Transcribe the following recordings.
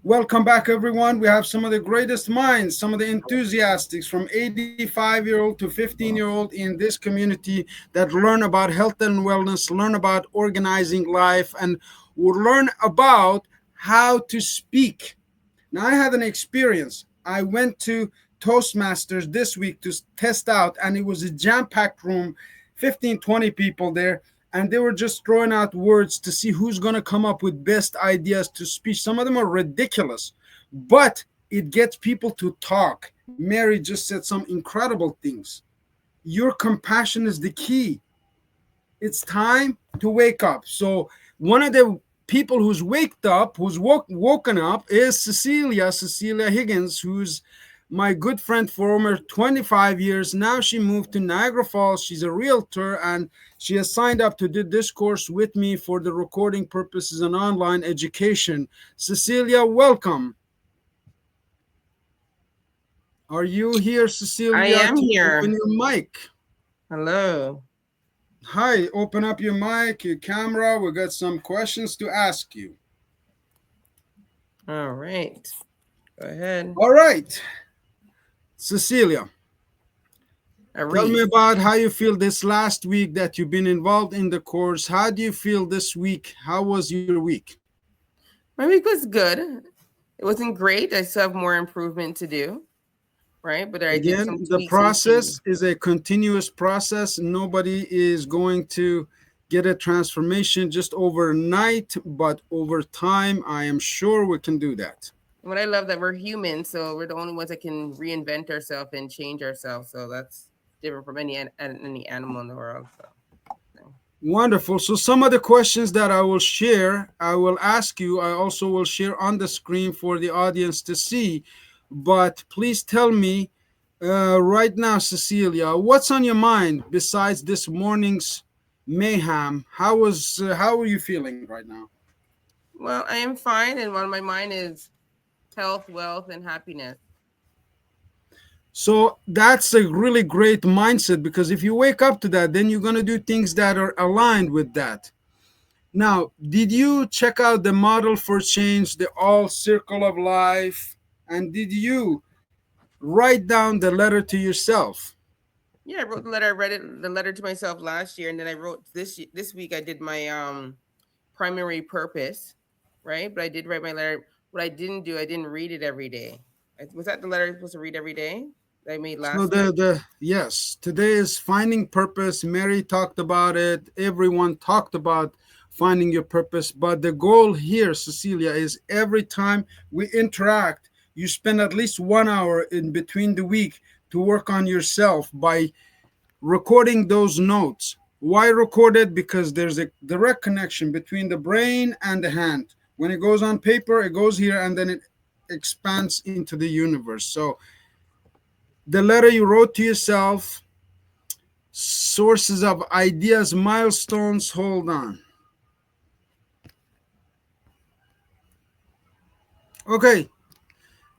Welcome back, everyone. We have some of the greatest minds, some of the enthusiasts from 85-year-old to 15-year-old in this community that learn about health and wellness, learn about organizing life, and will learn about how to speak. Now, I had an experience. I went to Toastmasters this week to test out, and it was a jam packed room, 15, 20 people there. And they were just throwing out words to see who's going to come up with best ideas to speak. Some of them are ridiculous, but it gets people to talk. Mary just said some incredible things. Your compassion is the key. It's time to wake up. So one of the people who's waked up, who's woken up, is Cecilia Higgins, who's my good friend for over 25 years. Now she moved to Niagara Falls. She's a realtor, and she has signed up to do this course with me for the recording purposes and online education. Cecilia, welcome. Are you here, I Cecilia, am to open here. your mic? Hello. Hi, open up your mic, your camera. We got some questions to ask you. All right. Go ahead. All right, Cecilia, tell me Arif. about how you feel this last week that you've been involved in the course. How do you feel this week? How was your week? My week was good. It wasn't great. I still have more improvement to do, right? But I did some Again, the tweaks and changes. process is a continuous process. Nobody is going to get a transformation just overnight, but over time, I am sure we can do that. What I love that we're human, so we're the only ones that can reinvent ourselves and change ourselves. So that's different from any animal in the world. So Wonderful. So some of the questions that I will share, I will ask you. I also will share on the screen for the audience to see. But please tell me right now, Cecilia, what's on your mind besides this morning's mayhem? How are you feeling right now? well, I am fine, and one of my mind is health, wealth, and happiness. So that's a really great mindset because if you wake up to that, then you're going to do things that are aligned with that. Now, did you check out the model for change, the all circle of life? And did you write down the letter to yourself? Yeah, I wrote the letter. I read the letter to myself last year, and then I wrote this week. I did my primary purpose, right? But I did write my letter. What I didn't do, I didn't read it every day. Was that the letter I'm supposed to read every day that I made So last week? the yes, today is finding purpose. Mary talked about it. Everyone talked about finding your purpose. But the goal here, Cecilia, is every time we interact, you spend at least 1 hour in between the week to work on yourself by recording those notes. Why record it? Because there's a direct connection between the brain and the hand. When it goes on paper, it goes here and then it expands into the universe. So the letter you wrote to yourself, sources of ideas, milestones, hold on. Okay,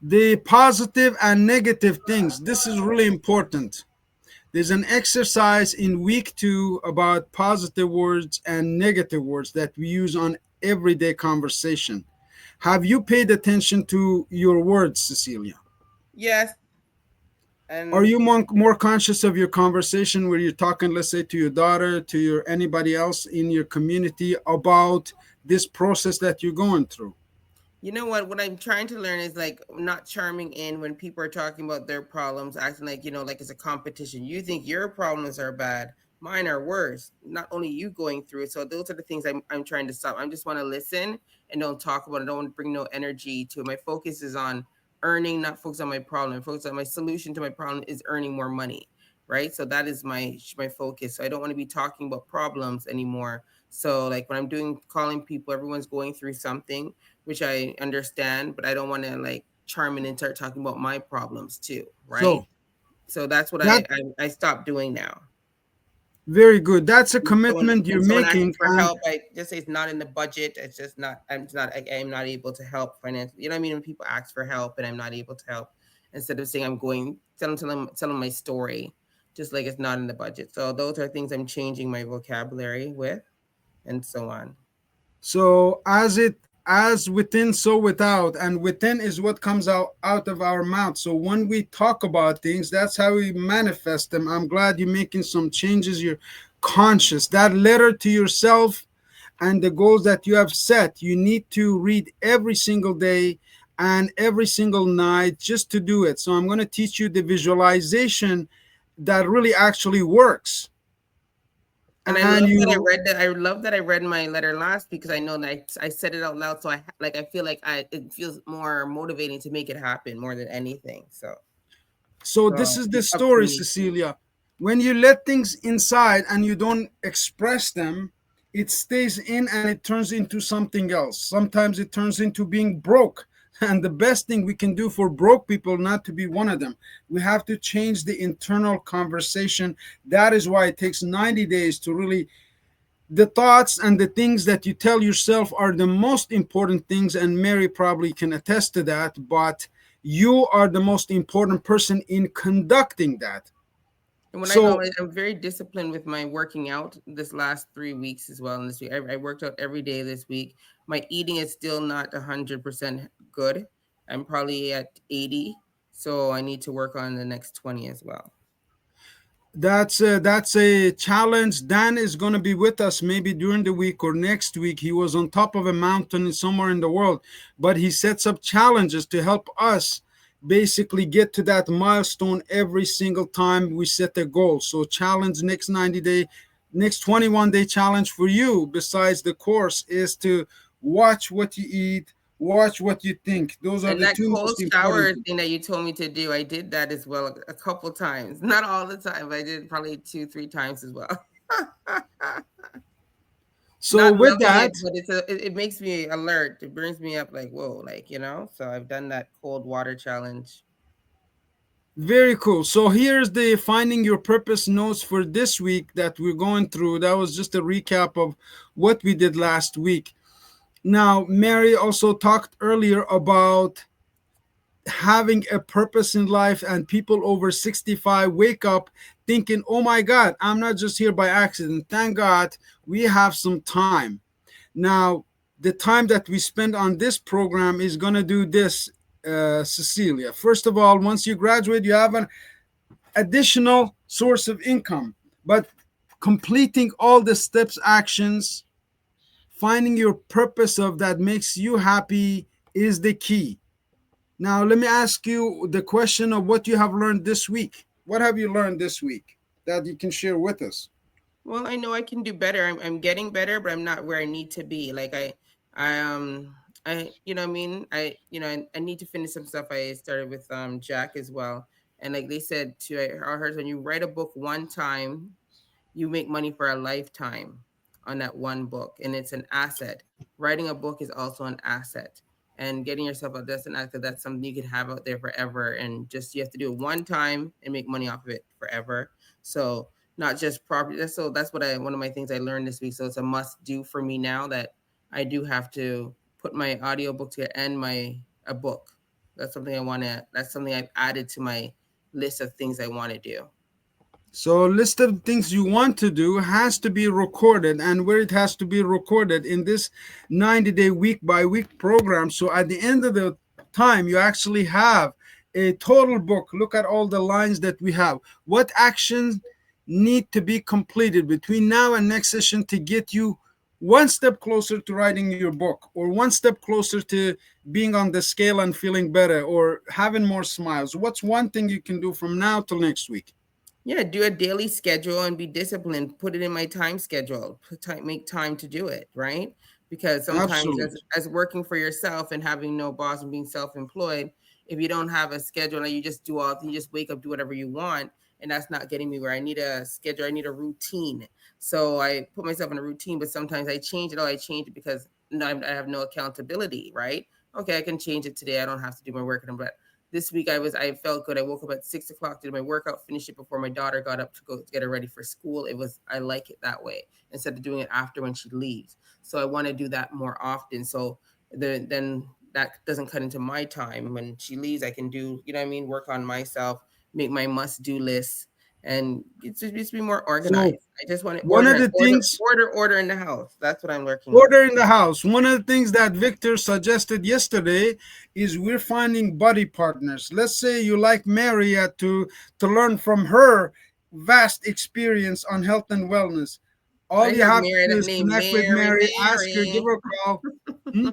the positive and negative things. This is really important. There's an exercise in week 2 about positive words and negative words that we use on everyday conversation. Have you paid attention to your words, Cecilia? Yes, Are and you more conscious of your conversation where you're talking, let's say, to your daughter, to your anybody else in your community about this process that you're going through? you know what? What I'm trying to learn is like not charming in when people are talking about their problems, acting like like it's a competition. You think your problems are bad, mine are worse. Not only you going through it. So those are the things I'm trying to stop. I just want to listen and don't talk about it. I don't want to bring no energy to it. My focus is on earning, not focus on my problem. Focus on my solution to my problem is earning more money. Right. So that is my focus. So I don't want to be talking about problems anymore. So like when I'm doing calling people, everyone's going through something which I understand, but I don't want to like charm in and start talking about my problems too, right? So So that's what that I stopped doing now. very good. That's a So when commitment you're someone asks making, me for and help, I just say it's not in the budget. It's just not. I'm not able to help financially. You know what I mean? When people ask for help and I'm not able to help, instead of saying I'm going, tell them my story, just like it's not in the budget. So those are things I'm changing my vocabulary with, and so on. So as within, so without, and within is what comes out of our mouth. So when we talk about things, that's how we manifest them. I'm glad you're making some changes. You're conscious. That letter to yourself and the goals that you have set, you need to read every single day and every single night just to do it. So I'm going to teach you the visualization that really actually works. And I And love that I you read that. I love that I read my letter last week because I know that I said it out loud. So I feel like it feels more motivating to make it happen more than anything. So this So is the it's up to story, me. Cecilia. When you let things inside and you don't express them, it stays in and it turns into something else. Sometimes it turns into being broke. And the best thing we can do for broke people not to be one of them. We have to change the internal conversation. That is why it takes 90 days to really, the thoughts and the things that you tell yourself are the most important things, and Mary probably can attest to that, but you are the most important person in conducting that. And when I know So I'm very disciplined with my working out this last 3 weeks as well. And this week, I worked out every day this week. My eating is still not 100% good. I'm probably at 80. So I need to work on the next 20 as well. that's a challenge. Dan is going to be with us maybe during the week or next week. He was on top of a mountain somewhere in the world, but he sets up challenges to help us basically get to that milestone every single time we set a goal. So challenge next 90 day, next 21-day challenge for you besides the course is to watch what you eat, watch what you think. Those are And the that two cold most important shower things. thing that you told me to do, I did that as well a couple times. Not all the time, but I did probably 2, 3 times as well. So Not with loving that, it, but it makes me alert. It brings me up like, whoa, like, So I've done that cold water challenge. very cool. So here's the finding your purpose notes for this week that we're going through. That was just a recap of what we did last week. Now, Mary also talked earlier about having a purpose in life, and people over 65 wake up thinking, oh my God, I'm not just here by accident. Thank God we have some time. Now, the time that we spend on this program is going to do this, Cecilia. First of all, once you graduate, you have an additional source of income. But completing all the steps, actions, finding your purpose of that makes you happy is the key. Now, let me ask you the question of what you have learned this week. What have you learned this week that you can share with us? Well, I know I can do better. I'm getting better, but I'm not where I need to be. You know what I mean? I need to finish some stuff I started with Jack as well. And like they said too, I heard when you write a book one time, you make money for a lifetime on that one book, and it's an asset. Writing a book is also an asset, and getting yourself a that's an asset. That's something you can have out there forever, and just you have to do it one time and make money off of it forever. So not just property. That's what I one of my things I learned this week. So it's a must do for me now that I do have to put my audiobook together and my a book. That's something I want to. That's something I've added to my list of things I want to do. So, a list of things you want to do has to be recorded, and where it has to be recorded in this 90-day week by week program. So, at the end of the time, you actually have a total book. Look at all the lines that we have. What actions need to be completed between now and next session to get you one step closer to writing your book, or one step closer to being on the scale and feeling better, or having more smiles? What's one thing you can do from now till next week? Yeah, do a daily schedule and be disciplined. Put it in my time schedule. Make time to do it, right? Because sometimes Absolutely. as working for yourself and having no boss and being self-employed, if you don't have a schedule and you just do all, you just wake up, do whatever you want, and that's not getting me where I need a schedule. I need a routine. So I put myself in a routine, but sometimes I change it. Oh, I change it because I have no accountability, right? Okay, I can change it today. I don't have to do my work, but this week I felt good. I woke up at 6 o'clock, did my workout, finished it before my daughter got up to go get her ready for school. I like it that way instead of doing it after when she leaves. So I want to do that more often. So then that doesn't cut into my time. When she leaves, I can do, work on myself, make my must do list, and it's just be more So organized. I just want to one of the things, order in the house. That's what I'm working on. order in the house. One of the things that Victor suggested yesterday is we're finding buddy partners. Let's say you like Maria to learn from her vast experience on health and wellness. All I you have have to Mary, do that is name connect with Mary, Mary, ask her, give Mary. her a call. Hmm?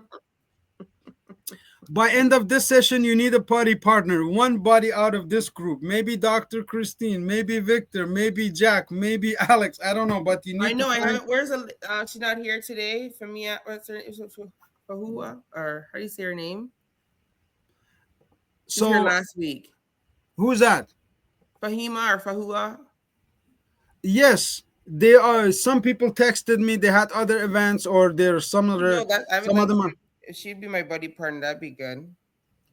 By end of this session, you need a party partner, one buddy out of this group. Maybe Dr. Christine, maybe Victor, maybe Jack, maybe Alex. I don't know, but you I need to know I find. haven't. Where's the? She's not here today. For me, what's her? Is it Fahua, or how do you say her name? She's here So last week. who's that? Fahima or Fahua? Yes, they are. Some people texted me. They had other events, or there's No, that I would some like. other If she'd be my buddy partner, that'd be good.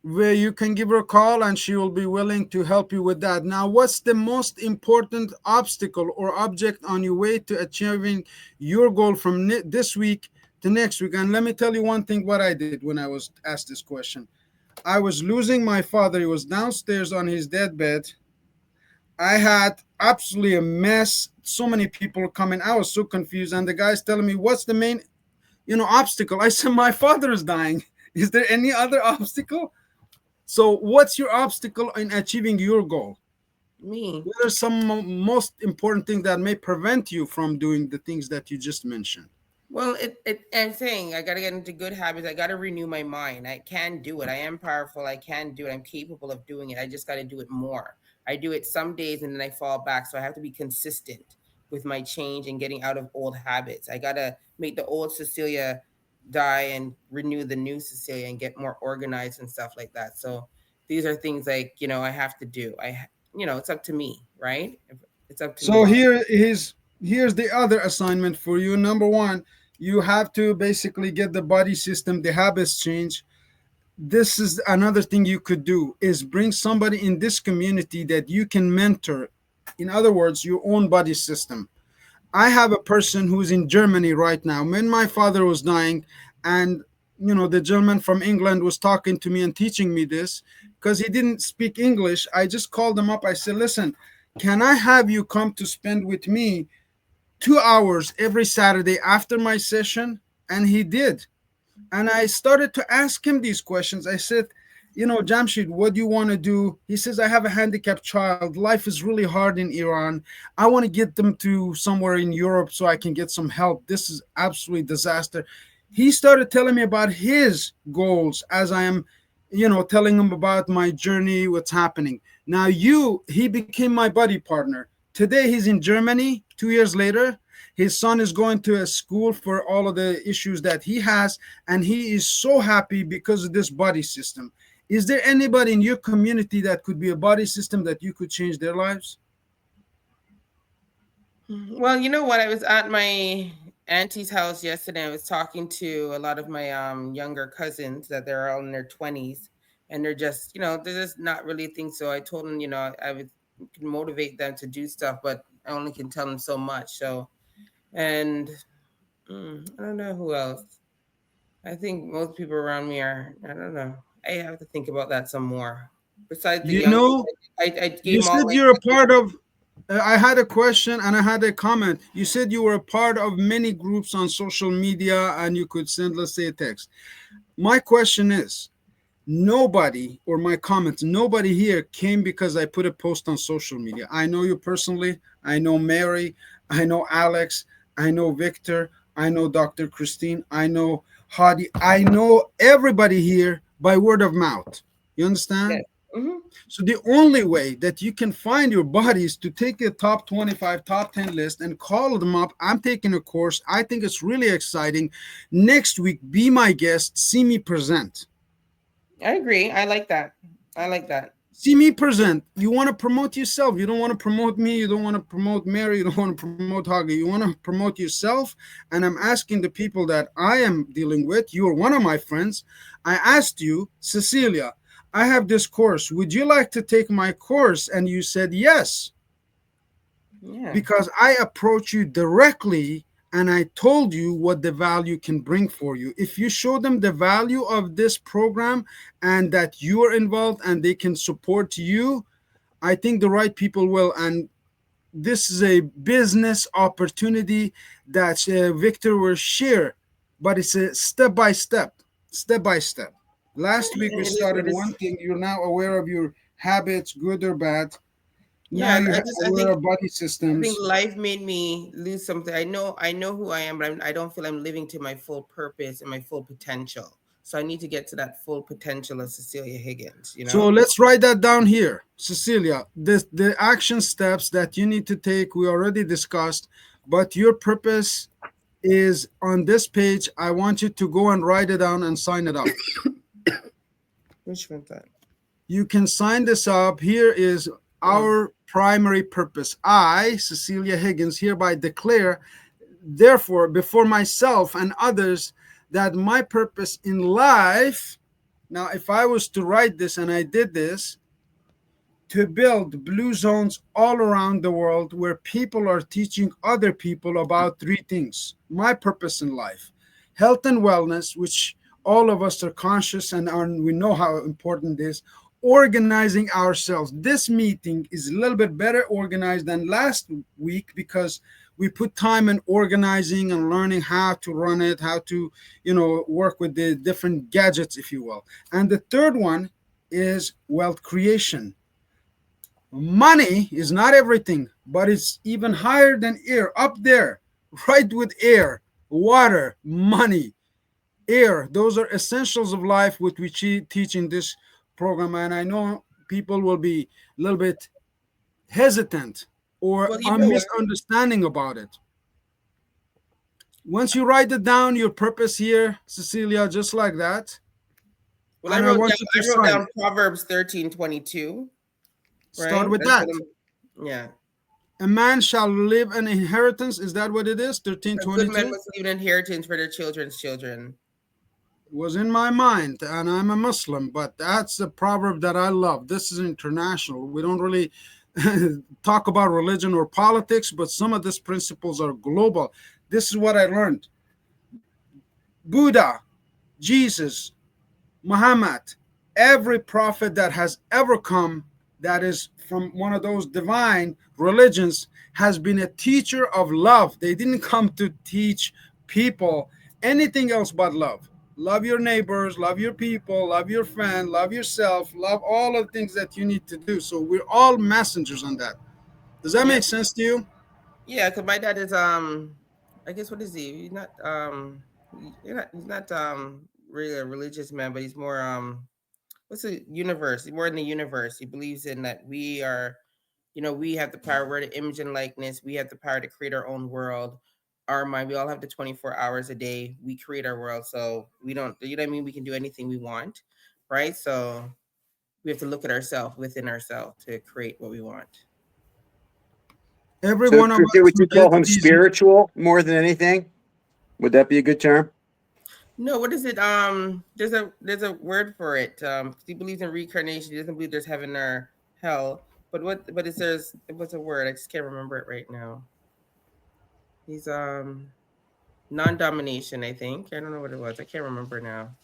where you can give her a call and she will be willing to help you with that. Now, what's the most important obstacle or object on your way to achieving your goal from this week to next week? And let me tell you one thing what I did when I was asked this question. I was losing my father. He was downstairs on his deathbed. I had absolutely a mess. So many people coming. I was so confused. And the guy's telling me, what's the main, obstacle? I said, my father is dying. Is there any other obstacle? So, what's your obstacle in achieving your goal? Me. What are some most important things that may prevent you from doing the things that you just mentioned? Well, I'm saying I got to get into good habits. I got to renew my mind. I can do it. I am powerful. I can do it. I'm capable of doing it. I just got to do it more. I do it some days and then I fall back. So I have to be consistent with my change and getting out of old habits. I got to make the old Cecilia die and renew the new Cecilia and get more organized and stuff like that. So these are things like, I have to do. It's up to me, right? It's up to So me. here's the other assignment for you. Number one, you have to basically get the body system, the habits change. This is another thing you could do is bring somebody in this community that you can mentor. In other words, your own body system. I have a person who's in Germany right now. When my father was dying, and the gentleman from England was talking to me and teaching me this because he didn't speak English. I just called him up. I said, "Listen, can I have you come to spend with me 2 hours every Saturday after my session?" And he did. And I started to ask him these questions. I said, Jamshid, what do you want to do? He says, I have a handicapped child. Life is really hard in Iran. I want to get them to somewhere in Europe so I can get some help. This is absolutely disaster. He started telling me about his goals as I am, telling him about my journey, what's happening. Now, he became my buddy partner. Today, he's in Germany 2 years later. His son is going to a school for all of the issues that he has, and he is so happy because of this body system. Is there anybody in your community that could be a body system that you could change their lives? Well, you know what? I was at my auntie's house yesterday. I was talking to a lot of my younger cousins that they're all in their 20s, and they're just not really things. So I told them, I would can motivate them to do stuff, but I only can tell them so much. So, and I don't know who else. I think most people around me are. I don't know. I have to think about that some more. Besides the You young people, know, I you gave them all said like. you're a part of. I had a question and I had a comment. You said you were a part of many groups on social media and you could send, let's say, a text. My question is, nobody, or my comments, nobody here came because I put a post on social media. I know you personally. I know Mary. I know Alex. I know Victor. I know Dr. Christine. I know Hadi. I know everybody here by word of mouth. You understand? Yes. Hmm. So the only way that you can find your body is to take a top 25, top 10 list and call them up. I'm taking a course. I think it's really exciting. Next week, be my guest. See me present. I agree. I like that. I like that. See me present. You want to promote yourself. You don't want to promote me. You don't want to promote Mary. You don't want to promote Hagi. You want to promote yourself. And I'm asking the people that I am dealing with. You are one of my friends. I asked you, Cecilia, I have this course. Would you like to take my course? And you said yes, Yeah. because I approach you directly and I told you what the value can bring for you. If you show them the value of this program and that you are involved and they can support you, I think the right people will. And this is a business opportunity that Victor will share, but it's a step by step, step by step. Last week we It is started what it one is. thing. You're now aware of your habits, good or bad. Yeah, Now and you're I aware think of body systems. life made me lose something. I know who I am, but I don't feel I'm living to my full purpose and my full potential. So I need to get to that full potential of Cecilia Higgins. You So know. let's write that down here, Cecilia. The action steps that you need to take, we already discussed, but your purpose is on this page. I want you to go and write it down and sign it up. Which one's that? You can sign this up. Here is Mm. our primary purpose. I, Cecilia Higgins, hereby declare, therefore, before myself and others, that my purpose in life. Now, if I was to write this and I did this, to build blue zones all around the world where people are teaching other people about three things: my purpose in life, health and wellness, which all of us are conscious and we know how important it is, organizing ourselves. This meeting is a little bit better organized than last week because we put time in organizing and learning how to run it, how to, work with the different gadgets, if you will. And the third one is wealth creation. Money is not everything, but it's even higher than air, up there, right with air, water, money, air. Those are essentials of life, which we teach in this program. And I know people will be a little bit hesitant or Well, you a know what? misunderstanding about it. Once you write it down, your purpose here, Cecilia, just like that, Well, and I want you to I wrote sign down it. Proverbs 13:22. Start Right. with That's what that. I'm. Yeah. A man shall live an inheritance. Is that what it is? A good man 13:22. must leave an inheritance for their children's children. Was in my mind, and I'm a Muslim, but that's a proverb that I love. This is international. We don't really talk about religion or politics, but some of these principles are global. This is what I learned. Buddha, Jesus, Muhammad, every prophet that has ever come that is from one of those divine religions has been a teacher of love. They didn't come to teach people anything else but love. Love your neighbors, love your people, love your friend, love yourself, love all of the things that you need to do. So we're all messengers on that. Does that Yeah. make sense to you? Yeah. Because my dad is I guess what is he? He's not really a religious man, but he's more what's the universe? More in the universe. He believes in that we are, we have the power. We're the image and likeness. We have the power to create our own world. Our mind. We all have the 24 hours a day. We create our world. So we don't. You know what I mean? We can do anything we want, right? So we have to look at ourselves within ourselves to create what we want. Every So, one of Christy, us would who you get call him these. spiritual more than anything? Would that be a good term? No, what is it? There's a word for it. He believes in reincarnation. He doesn't believe there's heaven or hell. But what? But is there's what's a word? I just can't remember it right now. He's non-domination. I think I don't know what it was. I can't remember now.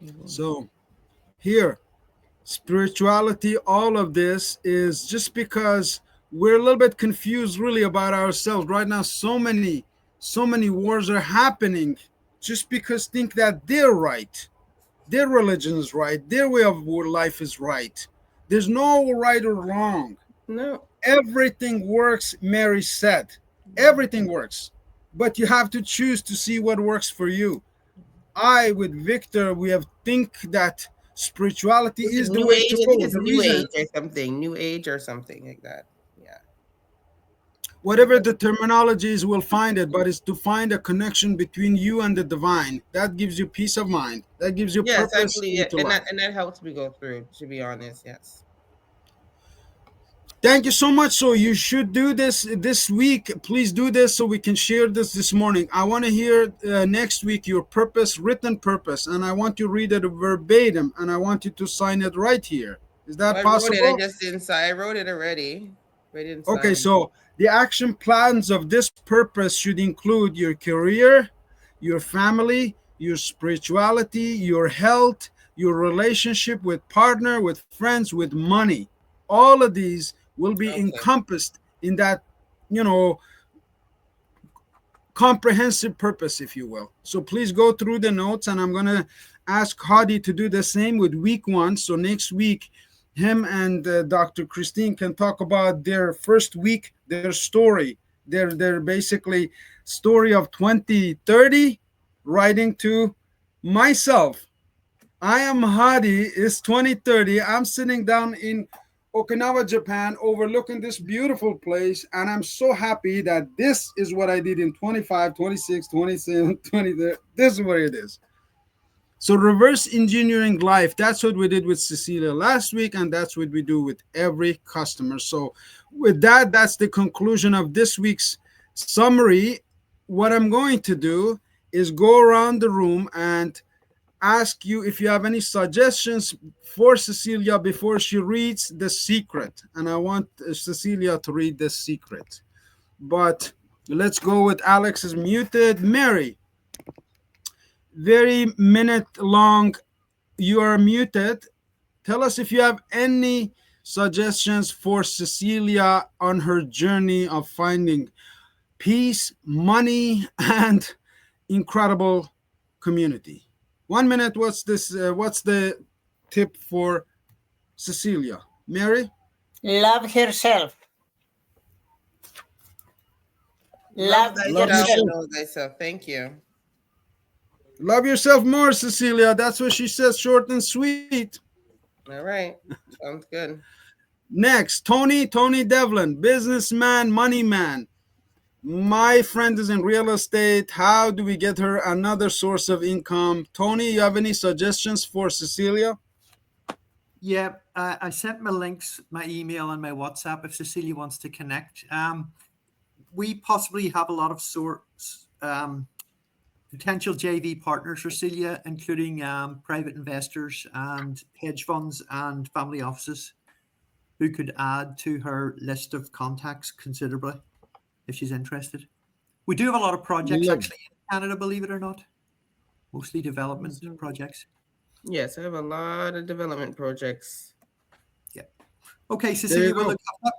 Mhm. So here, spirituality, all of this is just because we're a little bit confused really about ourselves right now. So many wars are happening just because think that they're right, their religion is right, their way of life is right. There's no right or wrong. No. Everything works, Mary said. Everything works, but you have to choose to see what works for you. I with Victor, we have think that spirituality This is is the new way age. to I think go. it's The new reason, age or something. New age or something like that. Yeah. whatever the terminology is, we'll find it, but it's to find a connection between you and the divine. That gives you peace of mind. That gives you Yes, I purpose believe it, into life. and that helps me go through. To be honest, yes. Thank you so much. So you should do this week. Please do this so we can share this morning. I want to hear next week your purpose, written purpose, and I want you to read it verbatim, and I want you to sign it right here. Is Well, that I wrote it. I possible? just didn't sign. I wrote it already. But I didn't Okay, sign. so the action plans of this purpose should include your career, your family, your spirituality, your health, your relationship with partner, with friends, with money. all of these will be Okay. encompassed in that, you know, comprehensive purpose, if you will. So please go through the notes, and I'm going to ask Hadi to do the same with week one. So next week, him and Dr. Christine can talk about their first week, their story, their basically story of 2030, writing to myself. I am Hadi. It's 2030. I'm sitting down in Okinawa, Japan, overlooking this beautiful place. And I'm so happy that this is what I did in 25, 26, 27, 20. This is what it is. So, reverse engineering life. That's what we did with Cecilia last week. And that's what we do with every customer. So, with that, that's the conclusion of this week's summary. What I'm going to do is go around the room and ask you if you have any suggestions for Cecilia before she reads The Secret. And I want Cecilia to read The Secret. But let's go with Alex is muted. Mary, very minute long, you are muted. Tell us if you have any suggestions for Cecilia on her journey of finding peace, money, and incredible community. 1 minute. What's this? What's the tip for Cecilia? Mary? Love herself. Love Love Love thyself yourself. and yourself. know thyself. Thank you. Love yourself more, Cecilia. That's what she says, short and sweet. All right. Sounds good. Next, Tony Devlin, businessman, money man. My friend is in real estate. How do we get her another source of income? Tony, you have any suggestions for Cecilia? Yeah, I sent my links, my email, and my WhatsApp if Cecilia wants to connect. We possibly have a lot of sorts potential JV partners for Celia, including private investors and hedge funds and family offices who could add to her list of contacts considerably if she's interested. We do have a lot of projects Love. actually in Canada, believe it or not, mostly development projects. Yes, I have a lot of development projects. Yeah. Okay, There you Cecilia. Well, go. look,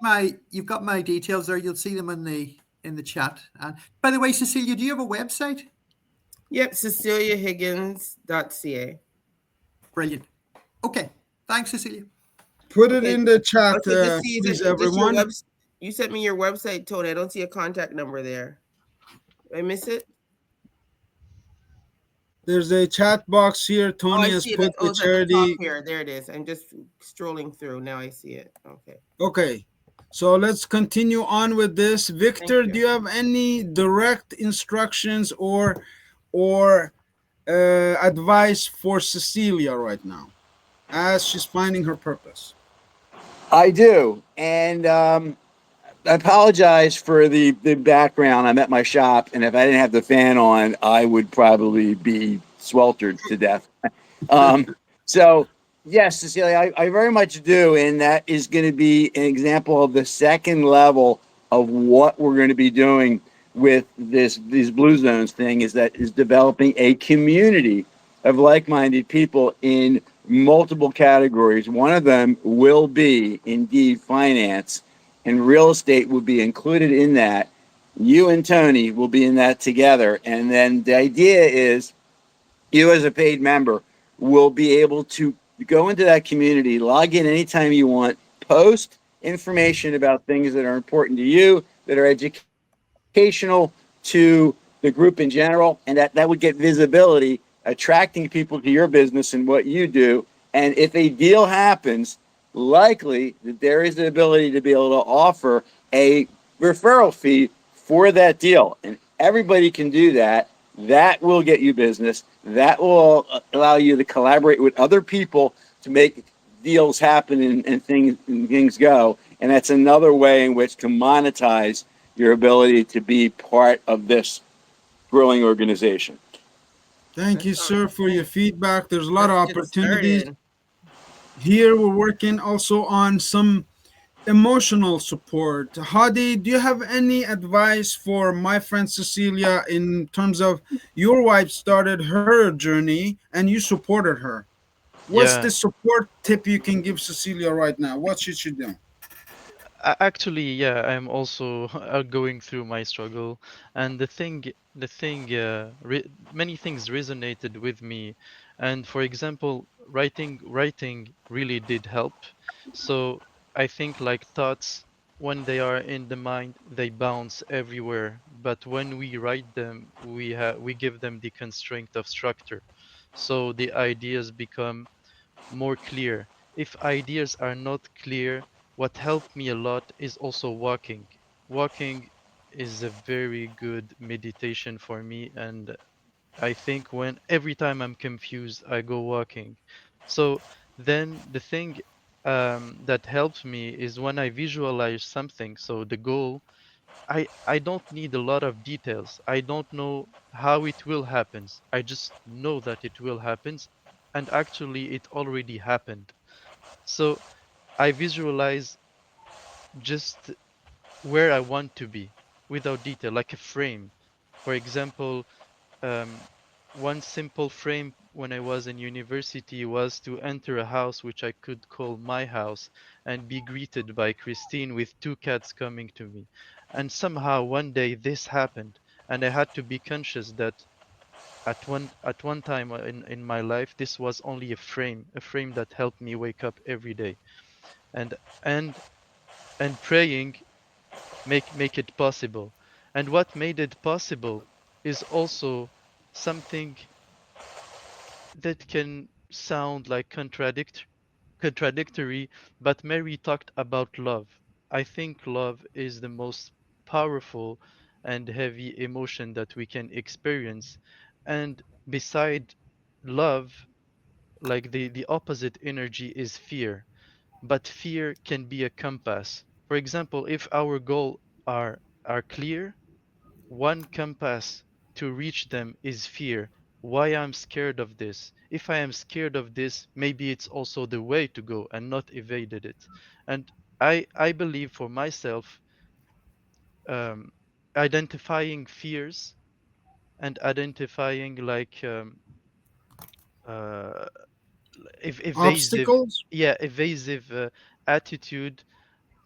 you've got my details there. You'll see them in the chat. And by the way, Cecilia, do you have a website? Yep, CeciliaHiggins.ca. Brilliant. Okay. Thanks, Cecilia. Put it Okay. in the chat, Okay, just see, is please, it just your everyone. you sent me your website, Tony. I don't see a contact number there. Did I miss it? There's a chat box here. Oh, Tony I has see it. put Oh, the it's at the top charity. here. There it is. I'm just strolling through. Now I see it. Okay. Okay. So let's continue on with this. Victor, you. do you have any direct instructions or advice for Cecilia right now as she's finding her purpose? I do. And I apologize for the background. I'm at my shop, and if I didn't have the fan on, I would probably be sweltered to death. So, yes, Cecilia, I very much do. And that is going to be an example of the second level of what we're going to be doing with these Blue Zones thing is developing a community of like-minded people in multiple categories. One of them will be indeed finance, and real estate will be included in that. You and Tony will be in that together. And then the idea is you as a paid member will be able to go into that community, log in anytime you want, post information about things that are important to you, that are educational to the group in general, and that would get visibility, attracting people to your business and what you do. And if a deal happens, likely that there is the ability to be able to offer a referral fee for that deal. And everybody can do that. That will get you business. That will allow you to collaborate with other people to make deals happen and things go. And that's another way in which to monetize your ability to be part of this growing organization. Thank you, sir, for your feedback. There's a lot of Let's get opportunities. started. Here we're working also on some emotional support. Hadi, do you have any advice for my friend Cecilia in terms of your wife started her journey and you supported her? What's Yeah, the support tip you can give Cecilia right now? What should she do? actually, yeah, I'm also going through my struggle, and many things resonated with me, and for example, writing really did help. So I think like thoughts, when they are in the mind, they bounce everywhere, but when we write them, we give them the constraint of structure, so the ideas become more clear. If ideas are not clear, what helped me a lot is also walking. Walking is a very good meditation for me, and I think when every time I'm confused, I go walking. So then the thing that helps me is when I visualize something. So the goal, I don't need a lot of details. I don't know how it will happen. I just know that it will happen, and actually it already happened. So I visualize just where I want to be without detail, like a frame. For example, um, one simple frame when I was in university was to enter a house which I could call my house and be greeted by Christine with two cats coming to me. And somehow one day this happened, and I had to be conscious that at one time in my life this was only a frame that helped me wake up every day. And and and praying make it possible. And what made it possible is also something that can sound like contradictory, but Mary talked about love. I think love is the most powerful and heavy emotion that we can experience. And beside love, like the opposite energy is fear. But fear can be a compass. For example, if our goal are clear, one compass to reach them is fear. Why I'm scared of this? If I am scared of this, maybe it's also the way to go and not evaded it. And I believe for myself, um, identifying fears and identifying like uh, evasive, Obstacles? yeah, evasive attitude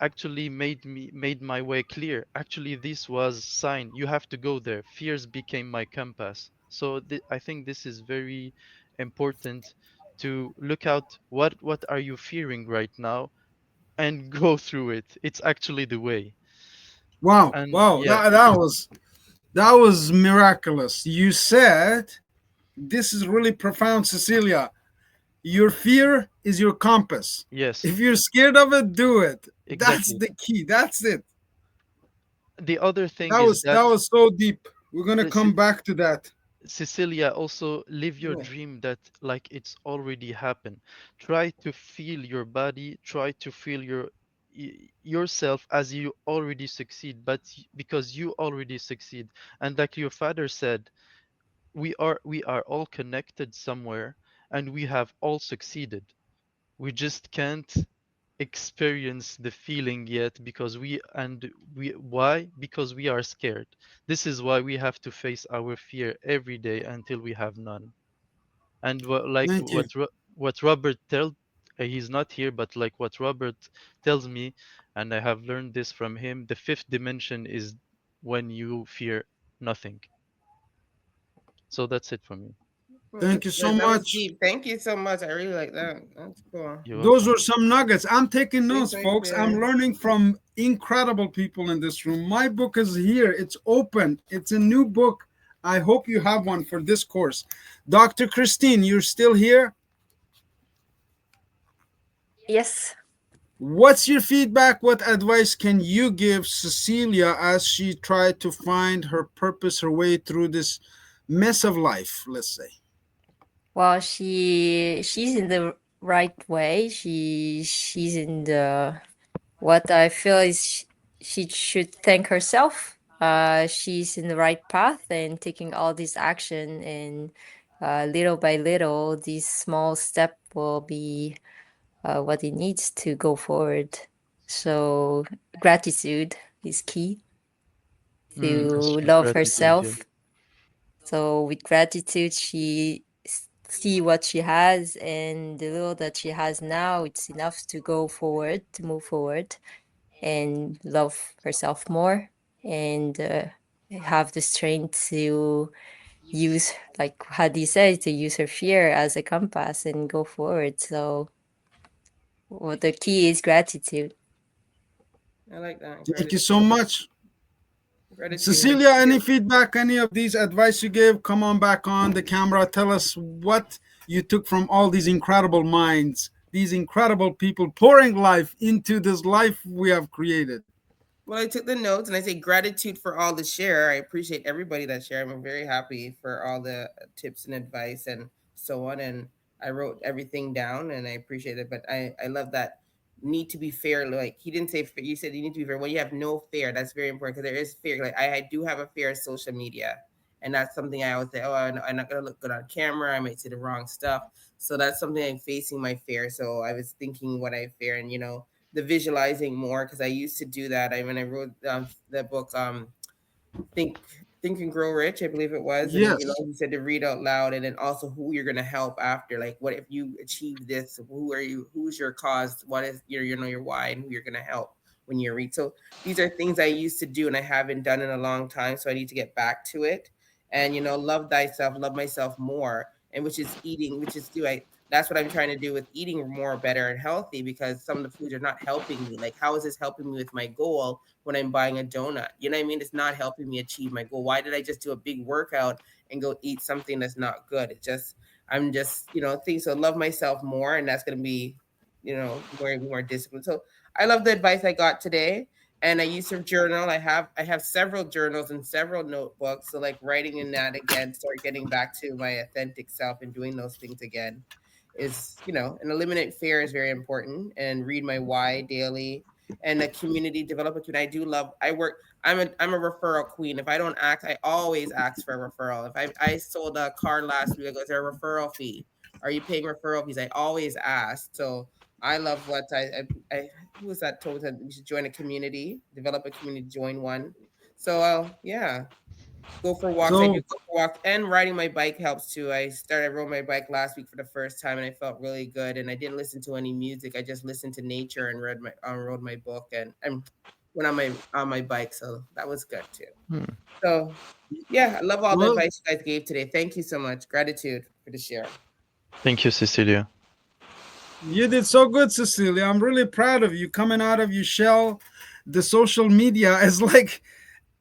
actually made my way clear. Actually, this was sign you have to go there. Fears became my compass. So I think this is very important to look out what are you fearing right now and go through it. It's actually the way. Wow, And wow, yeah, that was miraculous. You said this is really profound, Cecilia. Your fear is your compass. yes, If you're scared of it, do it. That's exactly. the key. That's it. The other thing That is was that that was so deep. We're gonna uh, come back to that. Cecilia, also live your Yeah. dream that like it's already happened. Try to feel your body, try to feel yourself as you already succeed, but because you already succeed. And like your father said, we are all connected somewhere and we have all succeeded. We just can't experience the feeling yet because we why? Because we are scared. This is why we have to face our fear every day until we have none. And Thank you. what Robert tell he's not here, but like what Robert tells me, and I have learned this from him, the fifth dimension is when you fear nothing. So that's it for me. Well, Thank that's you so good. That was much. deep. Thank you so much. I really like that. That's cool. You're Those welcome. were some nuggets. I'm taking Thanks, notes, folks. I'm Shakespeare. learning from incredible people in this room. My book is here. It's open. It's a new book. I hope you have one for this course. Dr. Christine, you're still here? Yes. What's your feedback? What advice can you give Cecilia as she tried to find her purpose, her way through this mess of life, let's say? Well, she's in the right way. She's in the what I feel is she should thank herself. She's in the right path and taking all this action, and little by little, this small step will be what it needs to go forward. So gratitude is key to Mm, love gratitude, yeah. herself. So with gratitude, she see what she has, and the little that she has now, it's enough to go forward, to move forward, and love herself more, and have the strength to use, like Hadi said, to use her fear as a compass and go forward. So, well, the key is gratitude. I like that. Thank you Gratitude. so much. Gratitude. Cecilia, any feedback, any of these advice you gave? Come on back on the camera. Tell us what you took from all these incredible minds, these incredible people pouring life into this life we have created. Well, I took the notes and I say gratitude for all the share. I appreciate everybody that shared. I'm very happy for all the tips and advice and so on. And I wrote everything down and I appreciate it. But I love that need to be fair. Like he didn't say fair. You said you need to be fair. When you have no fear, that's very important because there is fear. Like I do have a fear of social media. And that's something I always say, oh, I'm not going to look good on camera. I might say the wrong stuff. So that's something I'm facing my fear. So I was thinking what I fear and, the visualizing more because I used to do that. When I wrote the book, Think Think and Grow Rich, I believe it was, and Yes. he said to read out loud, and then also who you're gonna help after. Like, what if you achieve this? Who are you? Who's your cause? What is your why, and who you're gonna help when you read. So these are things I used to do, and I haven't done in a long time. So I need to get back to it. And love thyself, love myself more, and which is eating, which is do I that's what I'm trying to do with eating more better and healthy because some of the foods are not helping me. Like, how is this helping me with my goal when I'm buying a donut? You know what I mean? It's not helping me achieve my goal. Why did I just do a big workout and go eat something that's not good? I'm just, think so. Love myself more, and that's going to be, more disciplined. So I love the advice I got today. And I used to journal. I have several journals and several notebooks. So like writing in that again, start getting back to my authentic self and doing those things again is, and eliminate fear is very important and read my why daily and a community develop a community. I do love I work I'm a referral queen. If I don't ask, I always ask for a referral. If I sold a car last week, I go, is there a referral fee? Are you paying referral fees? I always ask. So I love what I who was that told that we should join a community, develop a community, join one. So yeah, go for walks. I do So, go for walks, and riding my bike helps too. I rode my bike last week for the first time, and I felt really good. And I didn't listen to any music. I just listened to nature and rode my book and went on my bike. So that was good too. Hmm. So yeah, I love all the well, advice you guys gave today. Thank you so much. Gratitude for the share. Thank you, Cecilia. you did so good, Cecilia. I'm really proud of you coming out of your shell. The social media is like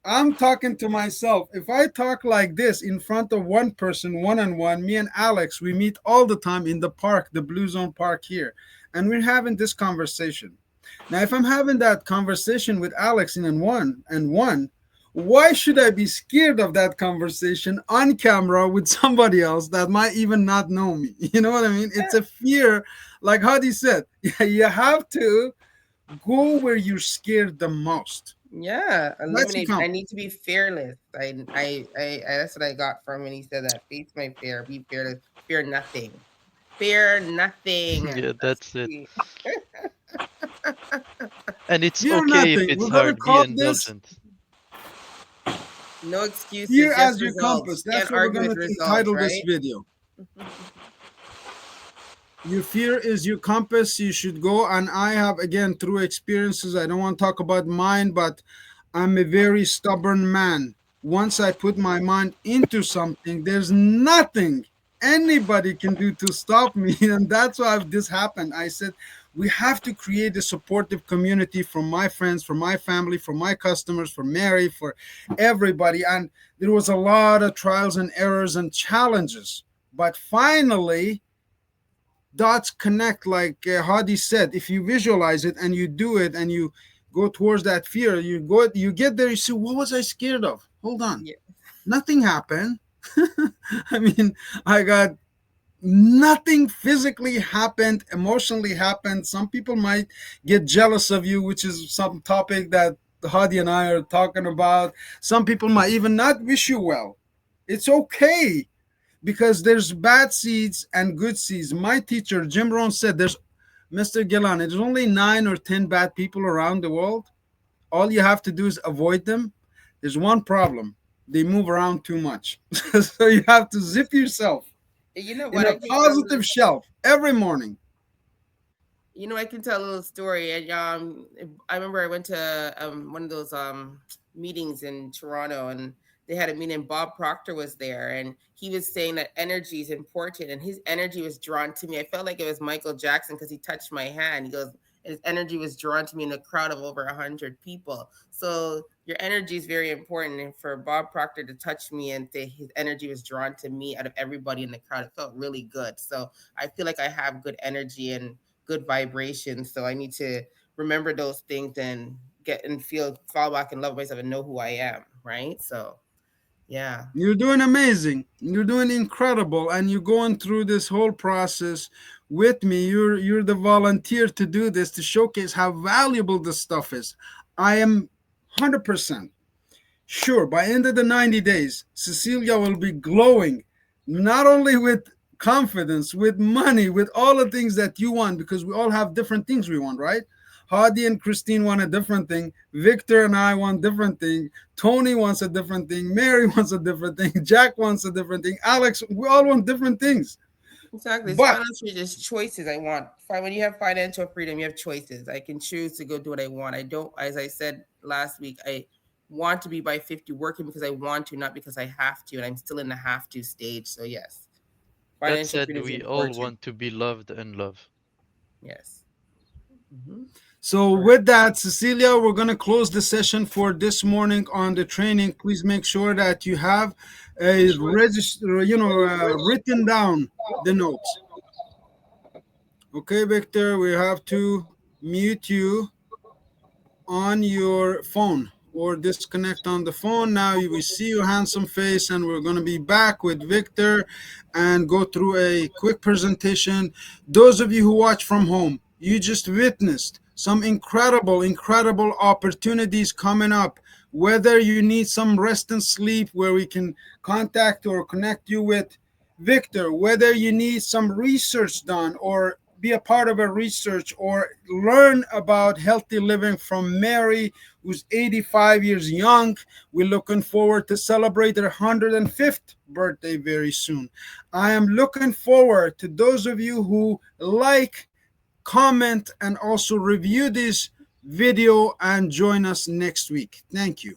I'm talking to myself. If I talk like this in front of one person, one on one, me and Alex, we meet all the time in the park, the Blue Zone Park here, and we're having this conversation. Now, if I'm having that conversation with Alex in one and one, why should I be scared of that conversation on camera with somebody else that might even not know me? You know what I mean? It's a fear, like Hadi said, you have to go where you're scared the most. Yeah, That's the eliminate. I comp. need to be fearless. That's what I got from when he said that. Face my fear. Be fearless. Fear nothing. Fear nothing. Yeah, That's that's it. key. And it's Fear okay if nothing. it's We're gonna hard. Be call this indulgent. No fear excuses, just as your compass. results. That's Can't what we're argue gonna with results, title this right? video. Your fear is your compass. You should go. And I have, again, through experiences, I don't want to talk about mine, but I'm a very stubborn man. Once I put my mind into something, there's nothing anybody can do to stop me. And that's why this happened. I said, we have to create a supportive community from my friends, from my family, from my customers, for Mary, for everybody. And there was a lot of trials and errors and challenges. But finally, dots connect, like Hadi said. If you visualize it and you do it and you go towards that fear, you get there, you see, what was I scared of? Hold on, Yeah. nothing happened. I mean, I got nothing physically happened, emotionally happened. Some people might get jealous of you, which is some topic that Hadi and I are talking about. Some people might even not wish you well. It's okay, because there's bad seeds and good seeds. My teacher, Jim Rohn, said there's Mr. Gilany, there's only 9 or 10 bad people around the world. All you have to do is avoid them. There's one problem. They move around too much. So you have to zip yourself. You know in what? a I can tell. positive shelf every morning. You know, I can tell a little story. And I remember I went to one of those meetings in Toronto, and they had a meeting. And Bob Proctor was there, and he was saying that energy is important, and his energy was drawn to me. I felt like it was Michael Jackson because he touched my hand. He goes, his energy was drawn to me in a crowd of over 100 people. So your energy is very important, and for Bob Proctor to touch me and say his energy was drawn to me out of everybody in the crowd, it felt really good. So I feel like I have good energy and good vibrations. So I need to remember those things and get and fall back and love myself and know who I am. Right. So yeah. You're doing amazing. You're doing incredible, and you're going through this whole process with me. You're the volunteer to do this to showcase how valuable this stuff is. I am 100% sure by end of the 90 days, Cecilia will be glowing, not only with confidence, with money, with all the things that you want, because we all have different things we want, right? Hadi and Christine want a different thing. Victor and I want different thing. Tony wants a different thing. Mary wants a different thing. Jack wants a different thing. Alex, we all want different things. Exactly. It's But financial just choices I want. When you have financial freedom, you have choices. I can choose to go do what I want. I don't, as I said last week, I want to be by 50 working because I want to, not because I have to. And I'm still in the have to stage. So yes, That financial said, freedom is we all important. want to be loved and love. Yes. Hmm. so with that, Cecilia, we're gonna close the session for this morning on the training. Please make sure that you have a register, written down the notes. Okay, Victor, we have to mute you on your phone or disconnect on the phone. Now we see your handsome face, and we're going to be back with Victor and go through a quick presentation. Those of you who watch from home, you just witnessed some incredible opportunities coming up. Whether you need some rest and sleep where we can contact or connect you with Victor, whether you need some research done or be a part of a research or learn about healthy living from Mary, who's 85 years young. We're looking forward to celebrate her 105th birthday very soon. I am looking forward to those of you who like, comment, and also review this video and join us next week. Thank you.